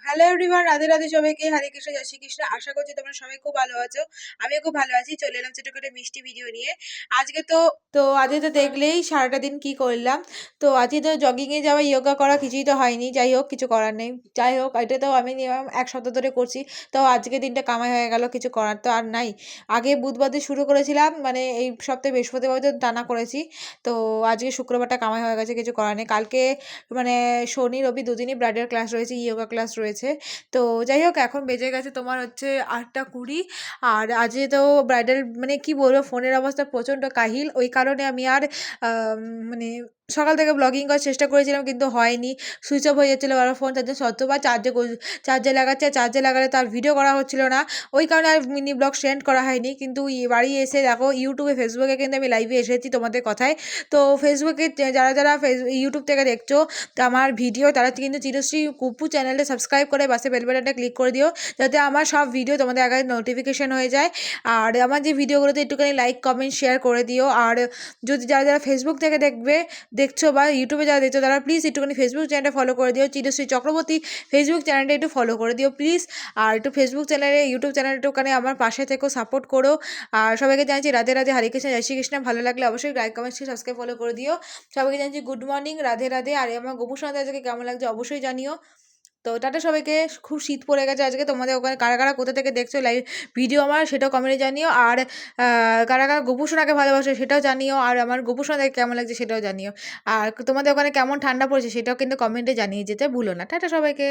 Hello everyone, Radhe Radhe সবাইকে। হরে কৃষ্ণ, জয় শ্রীকৃষ্ণ। আশা করছি তোমরা সবাই খুব ভালো আছো। আমিও খুব ভালো আছি। চলে এলাম ছোট করে মিষ্টি ভিডিও নিয়ে। আজকে তো দেখলেই সারাটা দিন কি করলাম। তো আজকে তো জগিংয়ে যাওয়া, যোগা করা কিছুই তো হয়নি। যাই হোক, কিছু করার নেই। যাই হোক, এটা তো আমি নিয়ম এক সপ্তাহ ধরে করছি। তো আজকে দিনটা কামাই হয়ে গেল, কিছু করার তো আর নাই। আগে বুধবার দিয়ে শুরু করেছিলাম, মানে এই সপ্তাহে বৃহস্পতিবার তো টানা করেছি। তো আজকে শুক্রবারটা কামাই হয়ে গেছে, কিছু করার নেই। কালকে মানে শনি রবি দুদিনই ব্রাইডাল ক্লাস রয়েছে, ইয়োগা ক্লাস রয়েছে। তো যাই হোক, এখন বেজে গেছে তোমার হচ্ছে 8টা 20। আর আজকে তো ব্রাইডাল, মানে কি বলবো, ফোনের অবস্থা প্রচণ্ড কাহিল। ওই কারণে আমি আর মানে সকাল থেকে ব্লগিং করার চেষ্টা করেছিলাম, কিন্তু হয়নি। সুইচ অফ হয়ে যাচ্ছিলো বারবার ফোন, তার জন্য শতবার চার্জে লাগাচ্ছে। চার্জে লাগালে তার ভিডিও করা হচ্ছিল না। ওই কারণে আর মিনি ব্লগ সেন্ড করা হয়নি। কিন্তু বাড়ি এসে দেখো, ইউটিউবে ফেসবুকে কিন্তু আমি লাইভে এসেছি তোমাদের কথায়। তো ফেসবুকে যারা যারা ইউটিউব থেকে দেখছো তো আমার ভিডিও, তারা কিন্তু চিরশ্রী কুপু চ্যানেলটা সাবস্ক্রাইব করে পাশে বেল বাটনটা ক্লিক করে দিও, যাতে আমার সব ভিডিও তোমাদের আগে নোটিফিকেশন হয়ে যায়। আর আমার যে ভিডিওগুলোতে একটুখানি লাইক কমেন্ট শেয়ার করে দিও। আর যদি যারা যারা ফেসবুক থেকে দেখছো বা ইউটিউবে যারা দেখছো, তারা প্লিজ একটুখানি ফেসবুক চ্যানেলটা ফলো করে দিও। চিরশ্রী চক্রবর্তী ফেসবুক চ্যানেলটা একটু ফলো করে দিও প্লিজ। আর একটু ফেসবুক চ্যানেলে, ইউটিউব চ্যানেলটা একটুখানি আমার পাশে থেকেও সাপোর্ট করো। আর সবাইকে জানাচ্ছি রাধে রাধে, হরে কৃষ্ণ, জয় শ্রীকৃষ্ণ। ভালো লাগলে অবশ্যই লাইক কমেন্ট সাবস্ক্রাইব ফলো করে দিও। সবাইকে জানাচ্ছি গুড মর্নিং, রাধে রাধে। আর আমার গোপু সন্ধ্যা আজকে কেমন লাগছে অবশ্যই জানিও। তো টাটা সবাইকে। খুব শীত পড়ে গেছে আজকে। তোমাদের ওখানে কারা কারা কোথা থেকে দেখছো লাইভ ভিডিও আমার, সেটাও কমেন্টে জানিও। আর কারা কারা গোপু সোনাকে ভালোবাসো সেটাও জানিও। আর আমার গোপু সোনাকে কেমন লাগছে সেটাও জানিও। আর তোমাদের ওখানে কেমন ঠান্ডা পড়েছে সেটাও কিন্তু কমেন্টে জানিয়ে যেতে ভুলো না। টাটা সবাইকে।